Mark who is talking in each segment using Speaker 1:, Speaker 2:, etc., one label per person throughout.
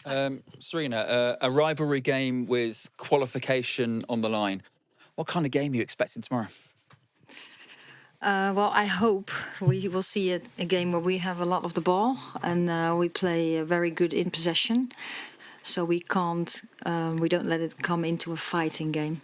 Speaker 1: Sarina, a rivalry game with qualification on the line. What kind of game are you expecting tomorrow?
Speaker 2: Well, I hope we will see a game where we have a lot of the ball and we play very good in possession. So we don't let it come into a fighting game.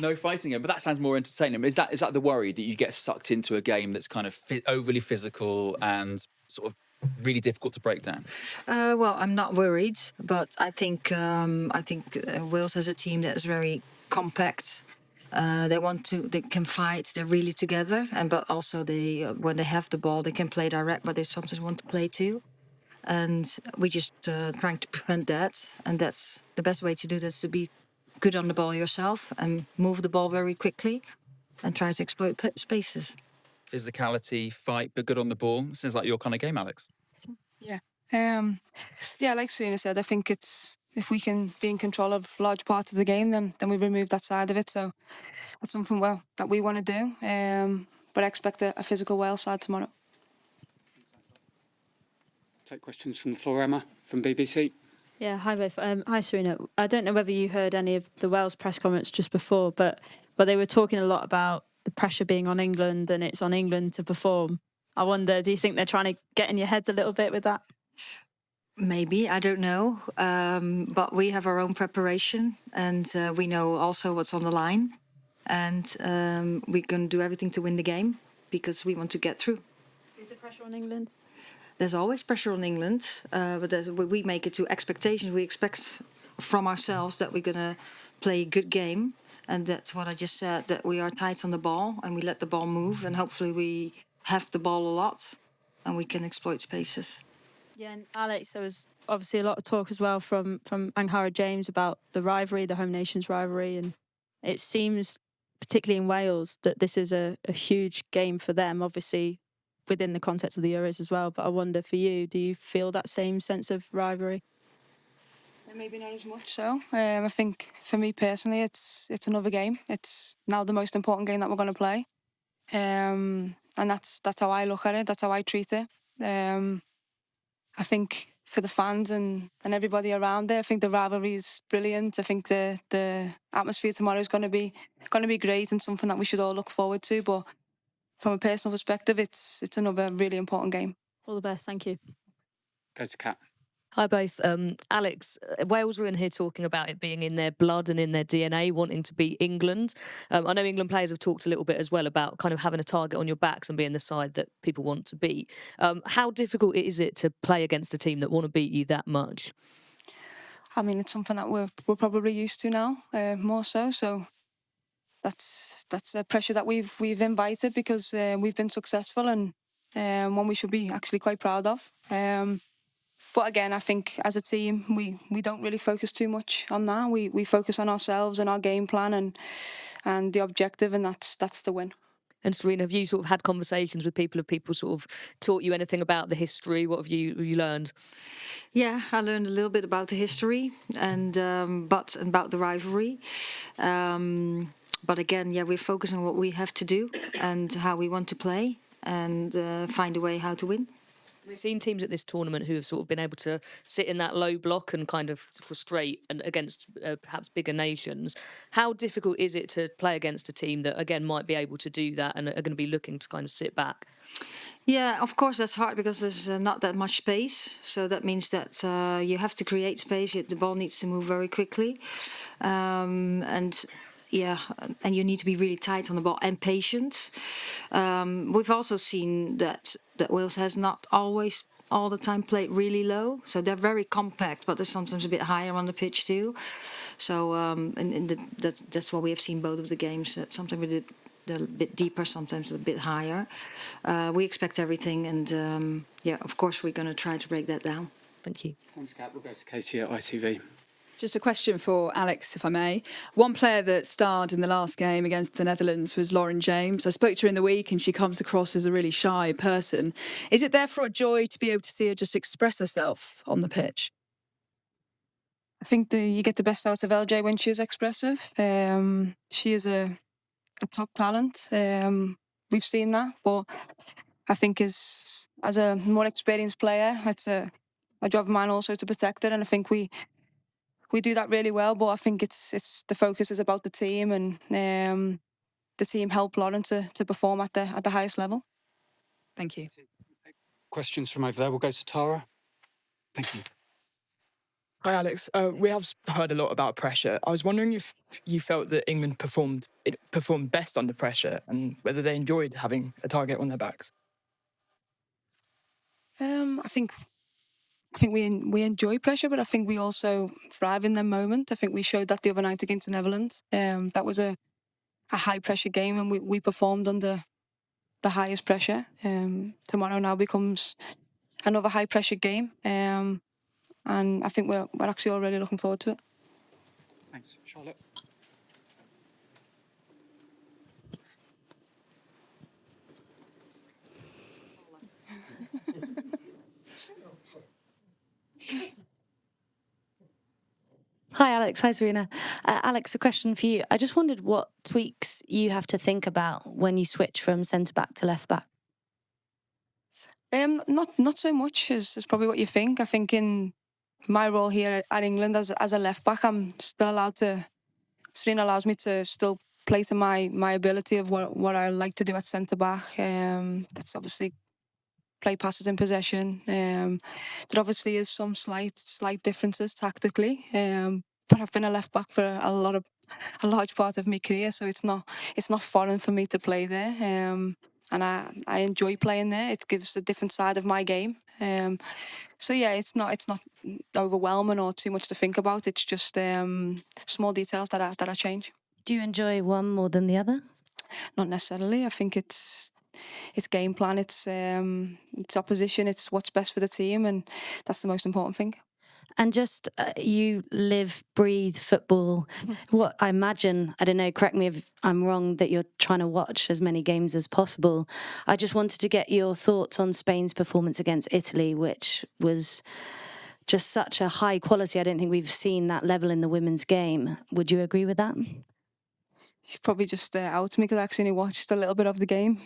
Speaker 1: No fighting game, but that sounds more entertaining. Is that the worry that you get sucked into a game that's kind of overly physical and sort of really difficult to break down?
Speaker 2: Well, I'm not worried, but I think Wales has a team that is very compact. They can fight. They're really together, but also when they have the ball, they can play direct, but they sometimes want to play too. And we just trying to prevent that, and that's the best way to do that, is to be good on the ball yourself and move the ball very quickly and try to exploit spaces.
Speaker 1: Physicality, fight, but good on the ball. Sounds like your kind of game, Alex.
Speaker 3: Yeah. Like Sarina said, I think it's if we can be in control of large parts of the game, then we remove that side of it. So that's something that we want to do. But I expect a physical Wales side tomorrow.
Speaker 4: Take questions from the floor, Emma, from BBC.
Speaker 5: Yeah, hi both. Hi Sarina. I don't know whether you heard any of the Wales press comments just before, but they were talking a lot about the pressure being on England and it's on England to perform. I wonder, do you think they're trying to get in your heads a little bit with that?
Speaker 2: Maybe, I don't know. But we have our own preparation and we know also what's on the line. And we're going to do everything to win the game because we want to get through.
Speaker 5: Is there pressure on England?
Speaker 2: There's always pressure on England, but we make it to expectations. We expect from ourselves that we're going to play a good game. And that's what I just said, that we are tight on the ball and we let the ball move. And hopefully we have the ball a lot and we can exploit spaces.
Speaker 5: Yeah, and Alex, there was obviously a lot of talk as well from Anghara James about the rivalry, the home nations rivalry. And it seems, particularly in Wales, that this is a huge game for them, obviously within the context of the Euros as well. But I wonder for you, do you feel that same sense of rivalry?
Speaker 3: Maybe not as much so. I think for me personally, it's another game. It's now the most important game that we're going to play. And that's how I look at it. That's how I treat it. I think for the fans and everybody around there, I think the rivalry is brilliant. I think the atmosphere tomorrow is going to be great and something that we should all look forward to. But from a personal perspective, it's another really important game.
Speaker 5: All the best. Thank you.
Speaker 4: Go to Kat.
Speaker 6: Hi both. Alex, Wales were in here talking about it being in their blood and in their DNA, wanting to beat England. I know England players have talked a little bit as well about kind of having a target on your backs and being the side that people want to beat. How difficult is it to play against a team that want to beat you that much?
Speaker 3: I mean, it's something that we're probably used to now, more so. So that's a pressure that we've invited because we've been successful and one we should be actually quite proud of. But again, I think as a team, we don't really focus too much on that. We focus on ourselves and our game plan and the objective, and that's the win.
Speaker 6: And Sarina, have you sort of had conversations with people? Have people sort of taught you anything about the history? What have you learned?
Speaker 2: Yeah, I learned a little bit about the history and but about the rivalry. But again, yeah, we're focusing on what we have to do and how we want to play and find a way how to win.
Speaker 6: We've seen teams at this tournament who have sort of been able to sit in that low block and kind of frustrate and against perhaps bigger nations. How difficult is it to play against a team that, again, might be able to do that and are going to be looking to kind of sit back?
Speaker 2: Yeah, of course, that's hard because there's not that much space. So that means that you have to create space. The ball needs to move very quickly. And you need to be really tight on the ball and patient. We've also seen that Wales has not always all the time played really low, so they're very compact, but they're sometimes a bit higher on the pitch too. So that's what we have seen both of the games. That sometimes they're a bit deeper, sometimes a bit higher. We expect everything, and of course we're going to try to break that down.
Speaker 6: Thank you.
Speaker 4: Thanks, Kat. We'll go to Katie at ITV.
Speaker 7: Just a question for Alex, if I may. One player that starred in the last game against the Netherlands was Lauren James. I spoke to her in the week and she comes across as a really shy person. Is it therefore a joy to be able to see her just express herself on the pitch?
Speaker 3: I think you get the best out of LJ when she is expressive. She is a top talent. We've seen that, but I think as a more experienced player, that's a job of mine also to protect her, and I think we do that really well. But I think it's the focus is about the team, and the team help Lauren to perform at the highest level.
Speaker 7: Thank you.
Speaker 4: Questions from over there. We'll go to Tara. Thank you.
Speaker 8: Hi, Alex. We have heard a lot about pressure. I was wondering if you felt that England performed best under pressure, and whether they enjoyed having a target on their backs.
Speaker 3: I think we enjoy pressure, but I think we also thrive in the moment. I think we showed that the other night against the Netherlands. That was a high pressure game, and we performed under the highest pressure. Tomorrow now becomes another high pressure game, and I think we're actually already looking forward to it.
Speaker 4: Thanks, Charlotte.
Speaker 9: Hi, Alex. Hi, Sarina. Alex, a question for you. I just wondered what tweaks you have to think about when you switch from centre-back to left-back.
Speaker 3: Not so much as probably what you think. I think in my role here at England as a left-back, I'm still allowed to... Sarina allows me to still play to my ability of what I like to do at centre-back. That's obviously play passes in possession. There obviously is some slight differences tactically, but I've been a left back for a large part of my career, so it's not foreign for me to play there. And I enjoy playing there. It gives a different side of my game. So yeah, it's not overwhelming or too much to think about. It's just small details that I change.
Speaker 9: Do you enjoy one more than the other?
Speaker 3: Not necessarily. I think it's game plan, it's opposition, it's what's best for the team, and that's the most important thing.
Speaker 9: And just you live, breathe football. What I imagine, I don't know, correct me if I'm wrong, that you're trying to watch as many games as possible. I just wanted to get your thoughts on Spain's performance against Italy, which was just such a high quality. I don't think we've seen that level in the women's game. Would you agree with that?
Speaker 3: You've probably just out me because I actually watched a little bit of the game.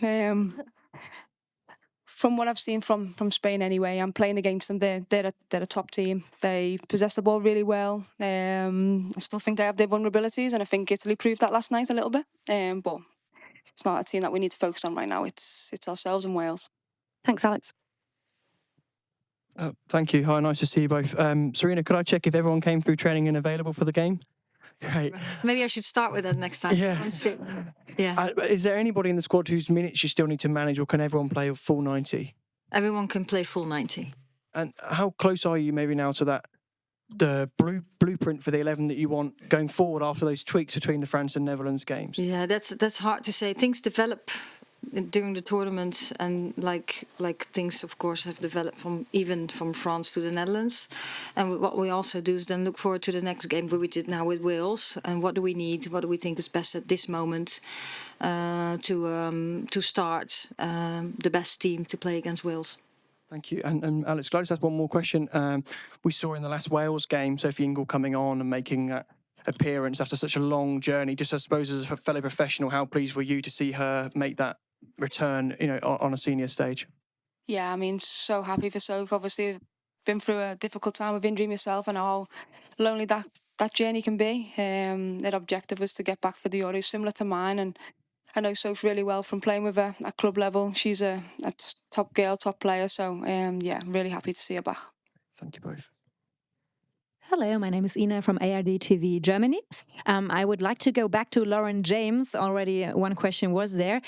Speaker 3: From what I've seen from Spain anyway, I'm playing against them. They're a top team. They possess the ball really well. I still think they have their vulnerabilities, and I think Italy proved that last night a little bit. But it's not a team that we need to focus on right now. It's ourselves and Wales.
Speaker 9: Thanks, Alex.
Speaker 10: Thank you. Hi, nice to see you both. Sarina, could I check if everyone came through training and available for the game? Great.
Speaker 2: Maybe I should start with that next time.
Speaker 10: Yeah.
Speaker 2: Yeah.
Speaker 10: Is there anybody in the squad whose minutes you still need to manage, or can everyone play a full 90?
Speaker 2: Everyone can play full 90.
Speaker 10: And how close are you maybe now to that, the blueprint for the 11 that you want going forward after those tweaks between the France and Netherlands games?
Speaker 2: Yeah, that's hard to say. Things develop during the tournament, and like things of course have developed from France to the Netherlands. And what we also do is then look forward to the next game, what we did now with Wales, and what do we need, what do we think is best at this moment to start the best team to play against Wales.
Speaker 10: Thank you. And Alex, can I just ask one more question? We saw in the last Wales game Sophie Ingle coming on and making that appearance after such a long journey. Just I suppose as a fellow professional, how pleased were you to see her make that return, on a senior stage?
Speaker 3: Yeah, I mean, so happy for Soph. Obviously, I've been through a difficult time with injury myself, and how lonely that journey can be. Their objective was to get back for the Euros, similar to mine, and I know Soph really well from playing with her at club level. She's a top girl, top player, so yeah, really happy to see her back.
Speaker 10: Thank you both.
Speaker 11: Hello, my name is Ina from ARD TV Germany. I would like to go back to Lauren James. Already one question was there.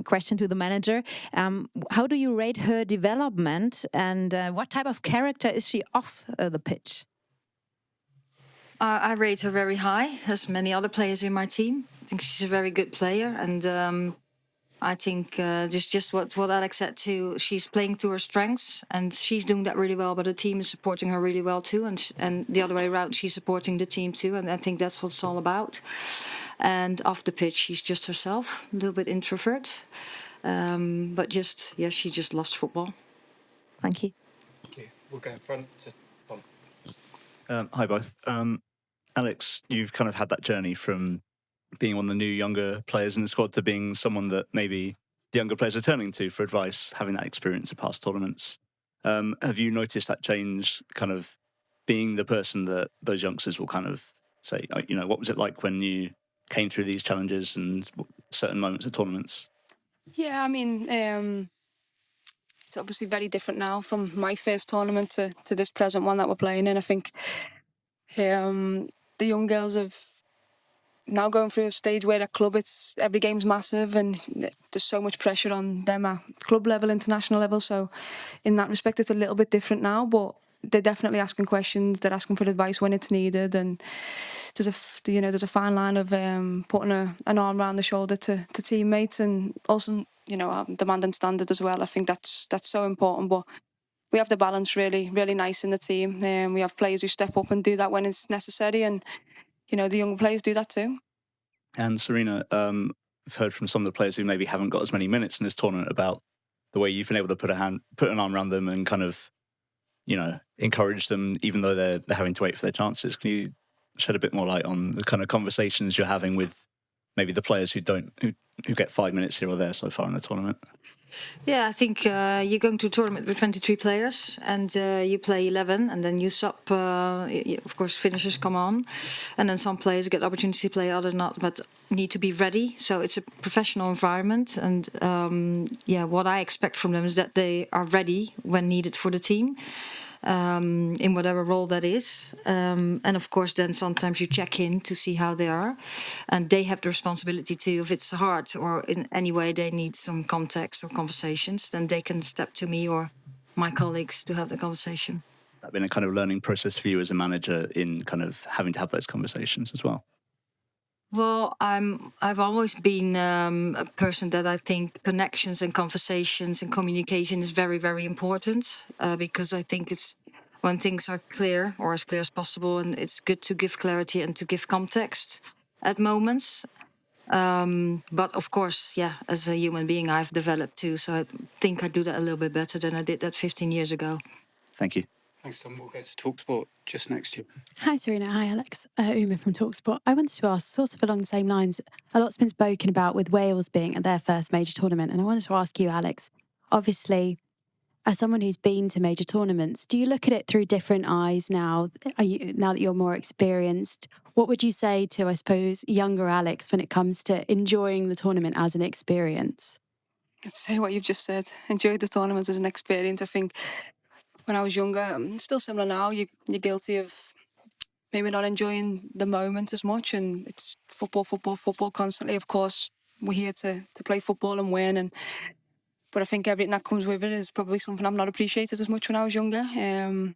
Speaker 11: Question to the manager. How do you rate her development, and what type of character is she off the pitch?
Speaker 2: I rate her very high, as many other players in my team. I think she's a very good player, and I think just what Alex said too, she's playing to her strengths, and she's doing that really well, but the team is supporting her really well too, and the other way around, she's supporting the team too, and I think that's what it's all about. And off the pitch, she's just herself, a little bit introvert, but she just loves football.
Speaker 11: Thank you.
Speaker 4: Thank you. We'll go in front to Tom.
Speaker 12: Hi both. Alex, you've kind of had that journey from being one of the new younger players in the squad to being someone that maybe the younger players are turning to for advice, having that experience of past tournaments. Have you noticed that change, kind of being the person that those youngsters will kind of say, what was it like when you came through these challenges and certain moments of tournaments?
Speaker 3: Yeah, I mean, it's obviously very different now from my first tournament to this present one that we're playing in. I think the young girls have now going through a stage where at club, it's every game's massive and there's so much pressure on them at club level, international level. So in that respect, it's a little bit different now, but they're definitely asking questions. They're asking for advice when it's needed, and there's a fine line of putting an arm around the shoulder to teammates, and also demanding standard as well. I think that's so important. But we have the balance really, really nice in the team. We have players who step up and do that when it's necessary, and the young players do that too.
Speaker 12: And Sarina, I've heard from some of the players who maybe haven't got as many minutes in this tournament about the way you've been able to put an arm around them and kind of, encourage them, even though they're having to wait for their chances. Can you shed a bit more light on the kind of conversations you're having with maybe the players who get 5 minutes here or there so far in the tournament?
Speaker 2: Yeah, I think you're going to a tournament with 23 players, and you play 11, and then you sub. Of course, finishers come on, and then some players get the opportunity to play, other not, but need to be ready. So it's a professional environment, and what I expect from them is that they are ready when needed for the team. In whatever role that is. And of course, then sometimes you check in to see how they are. And they have the responsibility too. If it's hard or in any way they need some context or conversations, then they can step to me or my colleagues to have the conversation.
Speaker 12: That's been a kind of learning process for you as a manager in kind of having to have those conversations as well.
Speaker 2: Well, I've always been a person that I think connections and conversations and communication is very, very important because I think it's when things are clear or as clear as possible, and it's good to give clarity and to give context at moments. But of course, as a human being, I've developed too, so I think I do that a little bit better than I did that 15 years ago.
Speaker 12: Thank you.
Speaker 4: Thanks, Tom. We'll go to TalkSport just next to you.
Speaker 13: Hi, Sarina. Hi, Alex. Uma from TalkSport. I wanted to ask, sort of along the same lines, a lot's been spoken about with Wales being at their first major tournament, and I wanted to ask you, Alex, obviously, as someone who's been to major tournaments, do you look at it through different eyes now? Now that you're more experienced, what would you say to, I suppose, younger Alex when it comes to enjoying the tournament as an experience?
Speaker 3: I'd say what you've just said. Enjoy the tournament as an experience. I think when I was younger, still similar now, you're guilty of maybe not enjoying the moment as much, and it's football constantly. Of course, we're here to play football and win, but I think everything that comes with it is probably something I've not appreciated as much when I was younger. And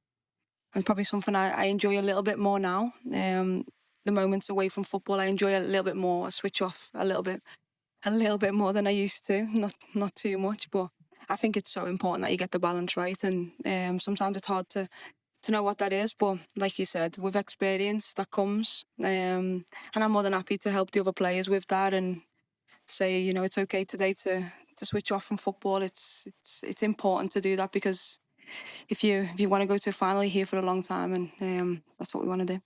Speaker 3: probably something I enjoy a little bit more now. The moments away from football, I enjoy a little bit more. I switch off a little bit more than I used to. Not too much, but I think it's so important that you get the balance right, and sometimes it's hard to know what that is. But like you said, with experience that comes, and I'm more than happy to help the other players with that and say, it's okay today to switch off from football. It's important to do that because if you want to go to a final, you're here for a long time, and that's what we want to do.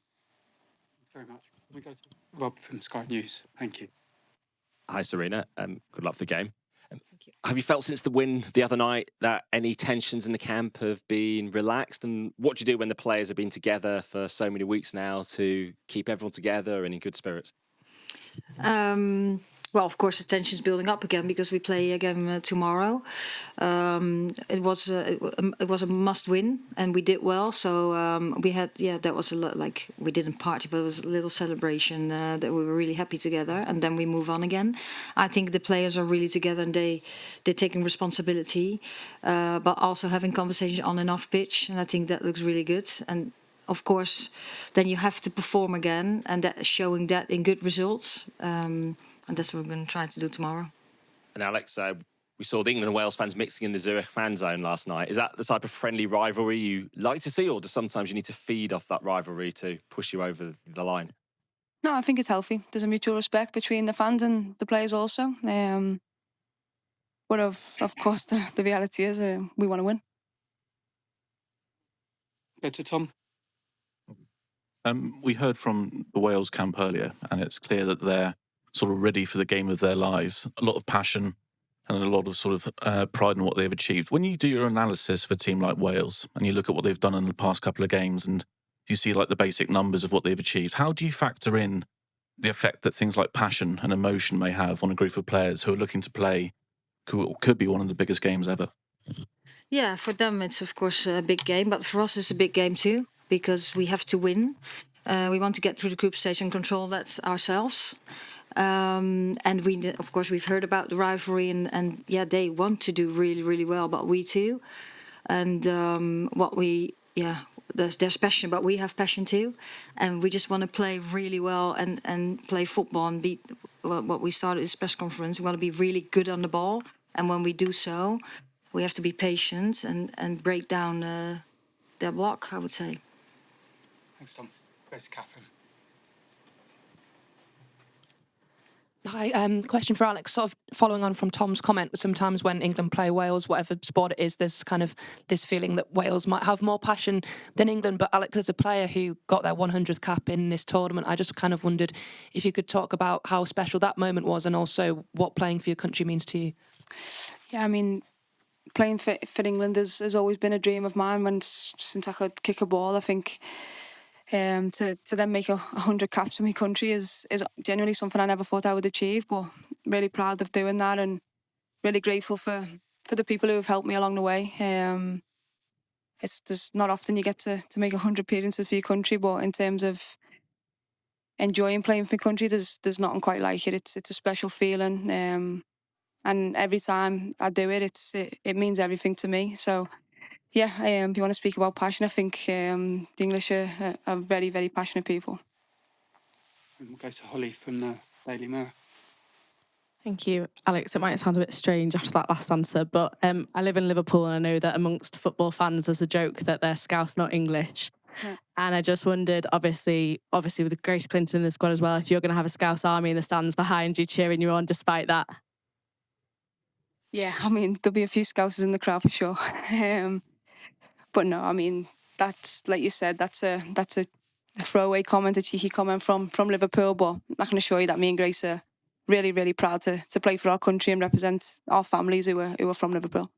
Speaker 4: Very much. We go to Rob from Sky News. Thank you.
Speaker 14: Hi, Sarina. Good luck for the game. Have you felt since the win the other night that any tensions in the camp have been relaxed? And what do you do when the players have been together for so many weeks now to keep everyone together and in good spirits?
Speaker 2: Well, of course, the tension's building up again because we play again tomorrow. It was a must win, and we did well. So we had that was a lot, like we didn't party, but it was a little celebration that we were really happy together. And then we move on again. I think the players are really together, and they're taking responsibility, but also having conversation on and off pitch. And I think that looks really good. And of course, then you have to perform again, and that showing that in good results. And that's what we're going to try to do tomorrow.
Speaker 14: And Alex, we saw the England and Wales fans mixing in the Zurich fan zone last night. Is that the type of friendly rivalry you like to see, or do sometimes you need to feed off that rivalry to push you over the line?
Speaker 3: No, I think it's healthy. There's a mutual respect between the fans and the players also. But of course, the reality is we want to win.
Speaker 4: Go to Tom.
Speaker 15: We heard from the Wales camp earlier, and it's clear that they're sort of ready for the game of their lives. A lot of passion, and a lot of sort of pride in what they've achieved. When you do your analysis of a team like Wales and you look at what they've done in the past couple of games and you see like the basic numbers of what they've achieved, how do you factor in the effect that things like passion and emotion may have on a group of players who are looking to play could be one of the biggest games ever?
Speaker 2: Yeah, for them it's of course a big game, but for us it's a big game too because we have to win. We want to get through the group stage and control that ourselves. And we, of course, we've heard about the rivalry, and yeah, they want to do really, really well, but we too. And there's passion, but we have passion too, and we just want to play really well and play football and beat what we started this press conference. We want to be really good on the ball, and when we do so, we have to be patient and break down their block, I would say.
Speaker 4: Thanks, Tom. Where's Catherine?
Speaker 16: Hi, question for Alex. Sort of following on from Tom's comment, sometimes when England play Wales, whatever sport it is, there's kind of this feeling that Wales might have more passion than England. But Alex, as a player who got their 100th cap in this tournament, I just kind of wondered if you could talk about how special that moment was and also what playing for your country means to you.
Speaker 3: Yeah, I mean, playing for England has always been a dream of mine since I could kick a ball. I think to then make 100 caps for my country is genuinely something I never thought I would achieve, but really proud of doing that and really grateful for the people who have helped me along the way. There's not often you get to make 100 appearances for your country, but in terms of enjoying playing for my country, there's nothing quite like it. It's a special feeling, and every time I do it, it means everything to me. So yeah, if you want to speak about passion, I think the English are very, very passionate people.
Speaker 4: And we'll go to Holly from the Daily Mirror.
Speaker 17: Thank you, Alex. It might sound a bit strange after that last answer, but I live in Liverpool and I know that amongst football fans there's a joke that they're Scouse, not English. Yeah. And I just wondered, obviously with Grace Clinton in the squad as well, if you're going to have a Scouse army in the stands behind you cheering you on despite that.
Speaker 3: Yeah, I mean, there'll be a few Scousers in the crowd for sure. But no, I mean, that's, like you said, that's a throwaway comment, a cheeky comment from Liverpool, but I can assure you that me and Grace are really, really proud to play for our country and represent our families who are from Liverpool.